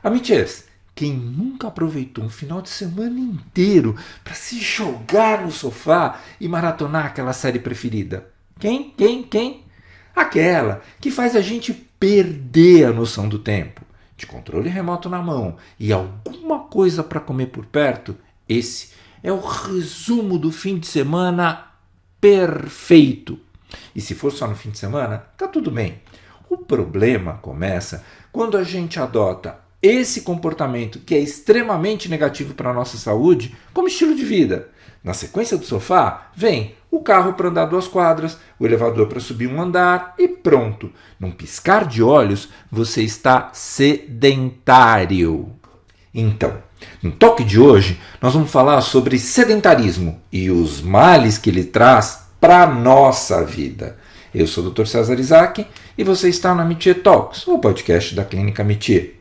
Amiches, quem nunca aproveitou um final de semana inteiro para se jogar no sofá e maratonar aquela série preferida? Quem? Aquela que faz a gente perder a noção do tempo. De controle remoto na mão e alguma coisa para comer por perto, esse é o resumo do fim de semana perfeito. E se for só no fim de semana, tá tudo bem. O problema começa quando a gente adota esse comportamento que é extremamente negativo para a nossa saúde como estilo de vida. Na sequência do sofá, vem o carro para andar 2 quadras, o elevador para subir um andar e pronto. Num piscar de olhos, você está sedentário. Então, no toque de hoje, nós vamos falar sobre sedentarismo e os males que ele traz para a nossa vida. Eu sou o Dr. César Isaac e você está na Métier Talks, o podcast da Clínica Métier.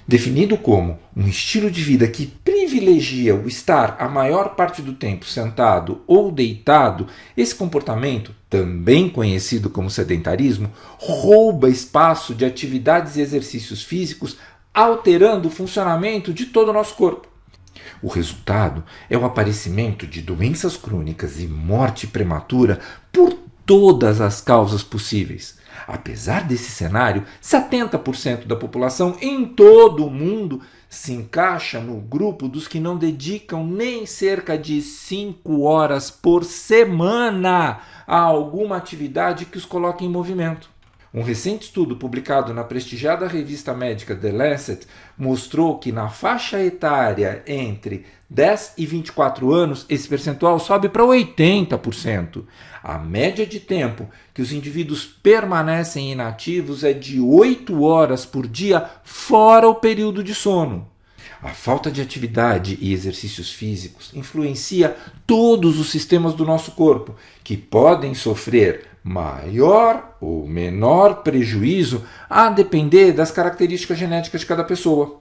Definido como um estilo de vida que privilegia o estar a maior parte do tempo sentado ou deitado, esse comportamento, também conhecido como sedentarismo, rouba espaço de atividades e exercícios físicos, alterando o funcionamento de todo o nosso corpo. O resultado é o aparecimento de doenças crônicas e morte prematura por todas as causas possíveis. Apesar desse cenário, 70% da população em todo o mundo se encaixa no grupo dos que não dedicam nem cerca de 5 horas por semana a alguma atividade que os coloque em movimento. Um recente estudo publicado na prestigiada revista médica The Lancet mostrou que na faixa etária entre 10 e 24 anos, esse percentual sobe para 80%. A média de tempo que os indivíduos permanecem inativos é de 8 horas por dia, fora o período de sono. A falta de atividade e exercícios físicos influencia todos os sistemas do nosso corpo, que podem sofrer maior ou menor prejuízo a depender das características genéticas de cada pessoa.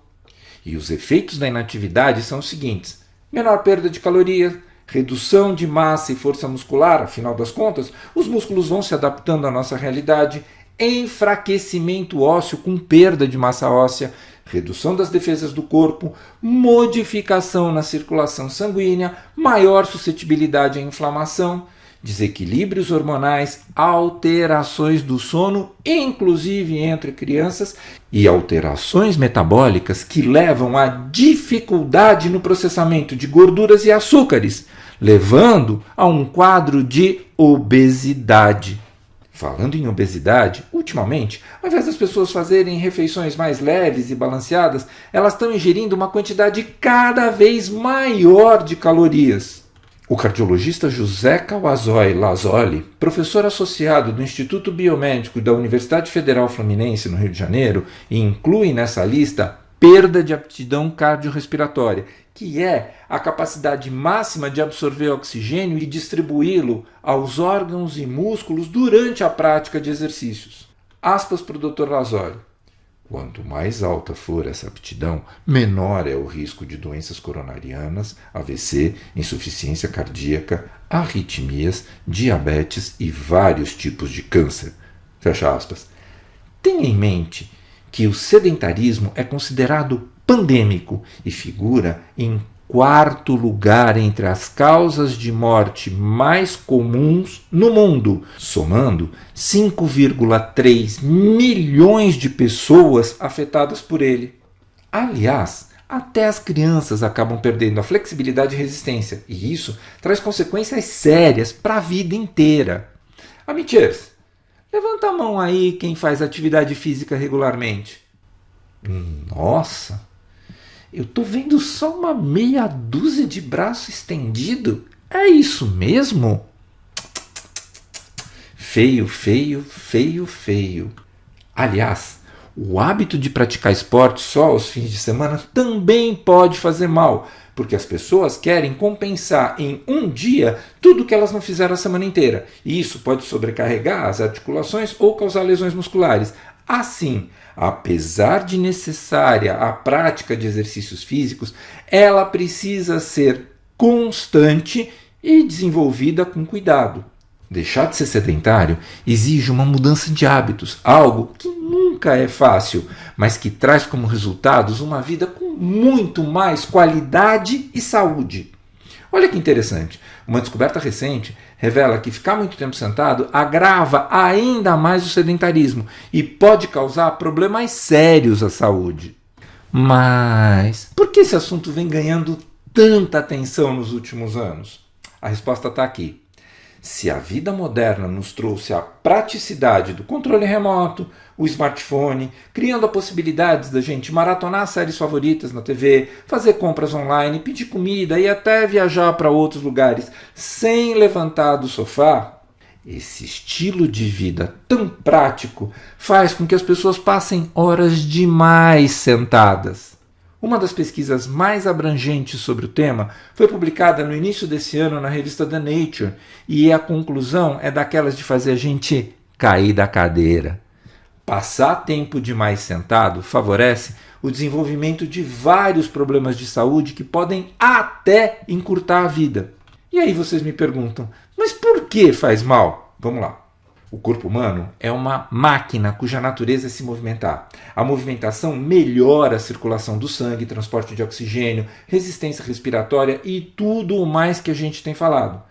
E os efeitos da inatividade são os seguintes: menor perda de calorias, redução de massa e força muscular, afinal das contas, os músculos vão se adaptando à nossa realidade, enfraquecimento ósseo com perda de massa óssea, redução das defesas do corpo, modificação na circulação sanguínea, maior suscetibilidade à inflamação, desequilíbrios hormonais, alterações do sono, inclusive entre crianças, e alterações metabólicas que levam à dificuldade no processamento de gorduras e açúcares, levando a um quadro de obesidade. Falando em obesidade, ultimamente, ao invés das pessoas fazerem refeições mais leves e balanceadas, elas estão ingerindo uma quantidade cada vez maior de calorias. O cardiologista José Cauazoi Lazzoli, professor associado do Instituto Biomédico da Universidade Federal Fluminense, no Rio de Janeiro, inclui nessa lista perda de aptidão cardiorrespiratória, que é a capacidade máxima de absorver oxigênio e distribuí-lo aos órgãos e músculos durante a prática de exercícios. Aspas para o Dr. Lazzoli. Quanto mais alta for essa aptidão, menor é o risco de doenças coronarianas, AVC, insuficiência cardíaca, arritmias, diabetes e vários tipos de câncer. Fecha aspas. Tenha em mente que o sedentarismo é considerado pandêmico e figura em 4º lugar entre as causas de morte mais comuns no mundo, somando 5,3 milhões de pessoas afetadas por ele. Aliás, até as crianças acabam perdendo a flexibilidade e resistência, e isso traz consequências sérias para a vida inteira. Amichers, levanta a mão aí quem faz atividade física regularmente. Nossa! Eu tô vendo só uma meia dúzia de braço estendido. É isso mesmo? Feio. Aliás, o hábito de praticar esporte só aos fins de semana também pode fazer mal, porque as pessoas querem compensar em um dia tudo que elas não fizeram a semana inteira. E isso pode sobrecarregar as articulações ou causar lesões musculares. Assim, apesar de necessária a prática de exercícios físicos, ela precisa ser constante e desenvolvida com cuidado. Deixar de ser sedentário exige uma mudança de hábitos, algo que nunca é fácil, mas que traz como resultados uma vida com muito mais qualidade e saúde. Olha que interessante, uma descoberta recente revela que ficar muito tempo sentado agrava ainda mais o sedentarismo e pode causar problemas sérios à saúde. Mas por que esse assunto vem ganhando tanta atenção nos últimos anos? A resposta está aqui. Se a vida moderna nos trouxe a praticidade do controle remoto, o smartphone, criando a possibilidade da gente maratonar séries favoritas na TV, fazer compras online, pedir comida e até viajar para outros lugares sem levantar do sofá, esse estilo de vida tão prático faz com que as pessoas passem horas demais sentadas. Uma das pesquisas mais abrangentes sobre o tema foi publicada no início desse ano na revista The Nature e a conclusão é daquelas de fazer a gente cair da cadeira. Passar tempo demais sentado favorece o desenvolvimento de vários problemas de saúde que podem até encurtar a vida. E aí vocês me perguntam, mas por que faz mal? Vamos lá. O corpo humano é uma máquina cuja natureza é se movimentar. A movimentação melhora a circulação do sangue, transporte de oxigênio, resistência respiratória e tudo o mais que a gente tem falado.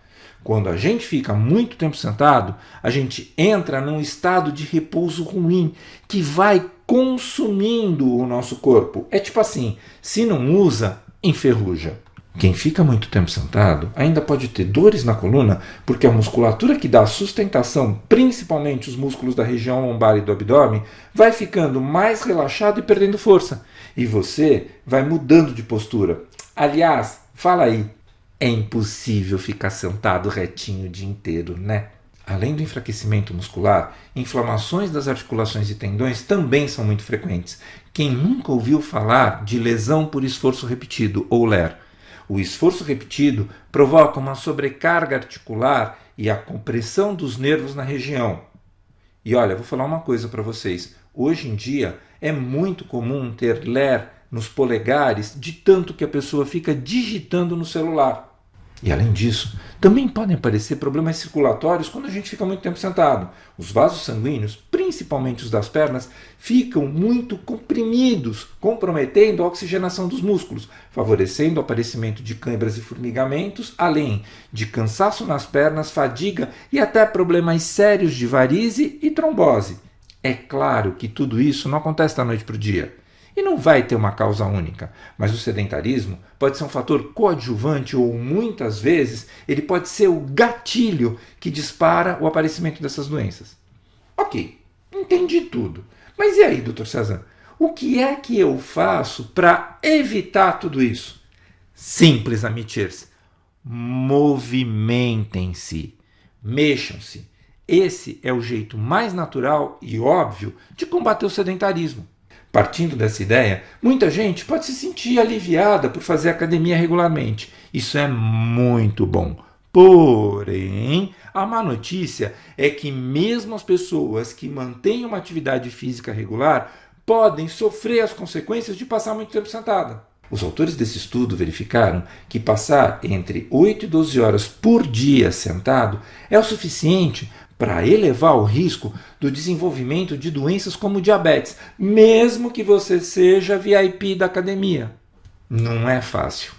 Quando a gente fica muito tempo sentado, a gente entra num estado de repouso ruim que vai consumindo o nosso corpo. É tipo assim, se não usa, enferruja. Quem fica muito tempo sentado ainda pode ter dores na coluna porque a musculatura que dá sustentação, principalmente os músculos da região lombar e do abdômen, vai ficando mais relaxado e perdendo força. E você vai mudando de postura. Aliás, fala aí, é impossível ficar sentado retinho o dia inteiro, né? Além do enfraquecimento muscular, inflamações das articulações e tendões também são muito frequentes. Quem nunca ouviu falar de lesão por esforço repetido, ou LER? O esforço repetido provoca uma sobrecarga articular e a compressão dos nervos na região. E olha, vou falar uma coisa para vocês. Hoje em dia é muito comum ter LER nos polegares de tanto que a pessoa fica digitando no celular. E além disso, também podem aparecer problemas circulatórios quando a gente fica muito tempo sentado. Os vasos sanguíneos, principalmente os das pernas, ficam muito comprimidos, comprometendo a oxigenação dos músculos, favorecendo o aparecimento de câimbras e formigamentos, além de cansaço nas pernas, fadiga e até problemas sérios de varize e trombose. É claro que tudo isso não acontece da noite para o dia. E não vai ter uma causa única, mas o sedentarismo pode ser um fator coadjuvante ou, muitas vezes, ele pode ser o gatilho que dispara o aparecimento dessas doenças. Ok, entendi tudo. Mas e aí, Dr. César? O que é que eu faço para evitar tudo isso? Simples, amichers. Movimentem-se, mexam-se. Esse é o jeito mais natural e óbvio de combater o sedentarismo. Partindo dessa ideia, muita gente pode se sentir aliviada por fazer academia regularmente. Isso é muito bom. Porém, a má notícia é que mesmo as pessoas que mantêm uma atividade física regular podem sofrer as consequências de passar muito tempo sentada. Os autores desse estudo verificaram que passar entre 8 e 12 horas por dia sentado é o suficiente para elevar o risco do desenvolvimento de doenças como diabetes, mesmo que você seja VIP da academia. Não é fácil,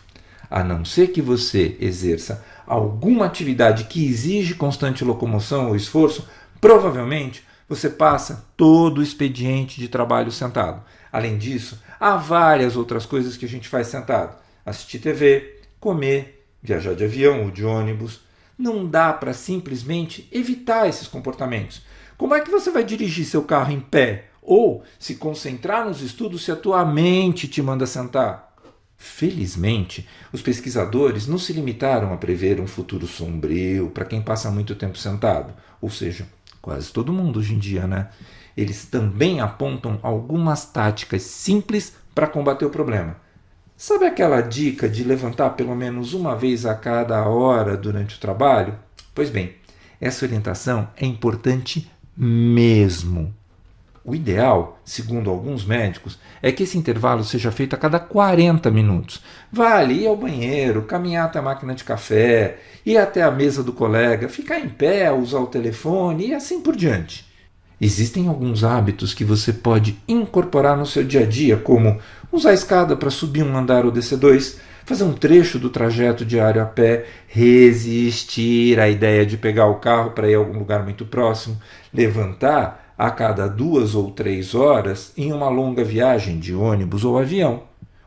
a não ser que você exerça alguma atividade que exige constante locomoção ou esforço, provavelmente você passa todo o expediente de trabalho sentado. Além disso, há várias outras coisas que a gente faz sentado. Assistir TV, comer, viajar de avião ou de ônibus. Não dá para simplesmente evitar esses comportamentos. Como é que você vai dirigir seu carro em pé? Ou se concentrar nos estudos se a tua mente te manda sentar? Felizmente, os pesquisadores não se limitaram a prever um futuro sombrio para quem passa muito tempo sentado. Ou seja, quase todo mundo hoje em dia, né? Eles também apontam algumas táticas simples para combater o problema. Sabe aquela dica de levantar pelo menos uma vez a cada hora durante o trabalho? Pois bem, essa orientação é importante mesmo. O ideal, segundo alguns médicos, é que esse intervalo seja feito a cada 40 minutos. Vale ir ao banheiro, caminhar até a máquina de café, ir até a mesa do colega, ficar em pé, usar o telefone e assim por diante. Existem alguns hábitos que você pode incorporar no seu dia a dia, como usar a escada para subir um andar ou descer dois, fazer um trecho do trajeto diário a pé, resistir à ideia de pegar o carro para ir a algum lugar muito próximo, levantar a cada 2 ou 3 horas em uma longa viagem de ônibus ou avião.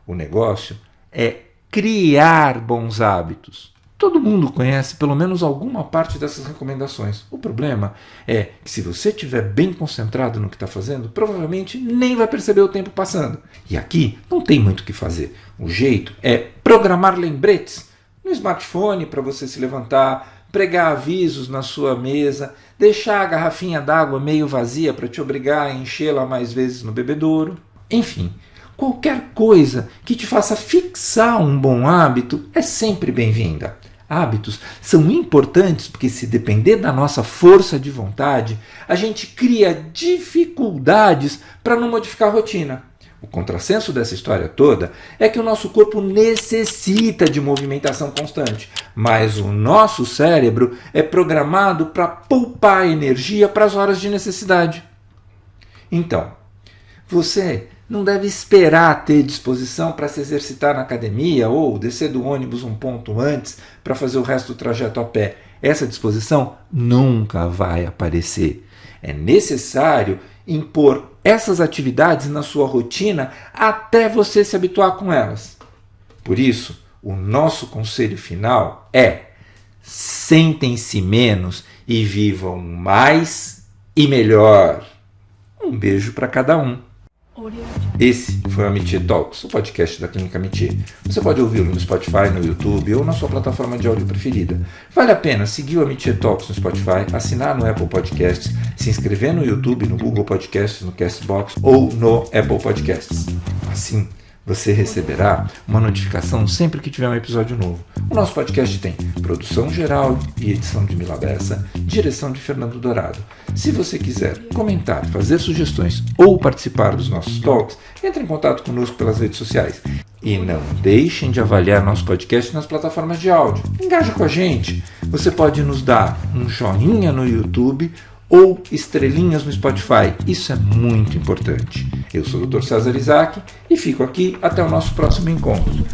O negócio é criar bons hábitos. Todo mundo conhece pelo menos alguma parte dessas recomendações. O problema é que se você estiver bem concentrado no que está fazendo, provavelmente nem vai perceber o tempo passando. E aqui não tem muito o que fazer. O jeito é programar lembretes no smartphone para você se levantar, pregar avisos na sua mesa, deixar a garrafinha d'água meio vazia para te obrigar a enchê-la mais vezes no bebedouro. Enfim, qualquer coisa que te faça fixar um bom hábito é sempre bem-vinda. Hábitos são importantes porque, se depender da nossa força de vontade, a gente cria dificuldades para não modificar a rotina. O contrassenso dessa história toda é que o nosso corpo necessita de movimentação constante, mas o nosso cérebro é programado para poupar energia para as horas de necessidade. Então, você não deve esperar ter disposição para se exercitar na academia ou descer do ônibus um ponto antes para fazer o resto do trajeto a pé. Essa disposição nunca vai aparecer. É necessário impor essas atividades na sua rotina até você se habituar com elas. Por isso, o nosso conselho final é: sentem-se menos e vivam mais e melhor. Um beijo para cada um. Esse foi o Amitié Talks, o podcast da Clínica Amitié. Você pode ouvi-lo no Spotify, no YouTube ou na sua plataforma de áudio preferida. Vale a pena seguir o Amitié Talks no Spotify, assinar no Apple Podcasts, se inscrever no YouTube, no Google Podcasts, no Castbox ou no Apple Podcasts. Assim, você receberá uma notificação sempre que tiver um episódio novo. O nosso podcast tem produção geral e edição de Mila Bessa, direção de Fernando Dourado. Se você quiser comentar, fazer sugestões ou participar dos nossos talks, entre em contato conosco pelas redes sociais. E não deixem de avaliar nosso podcast nas plataformas de áudio. Engaja com a gente. Você pode nos dar um joinha no YouTube ou estrelinhas no Spotify. Isso é muito importante. Eu sou o Dr. César Isaac e fico aqui até o nosso próximo encontro.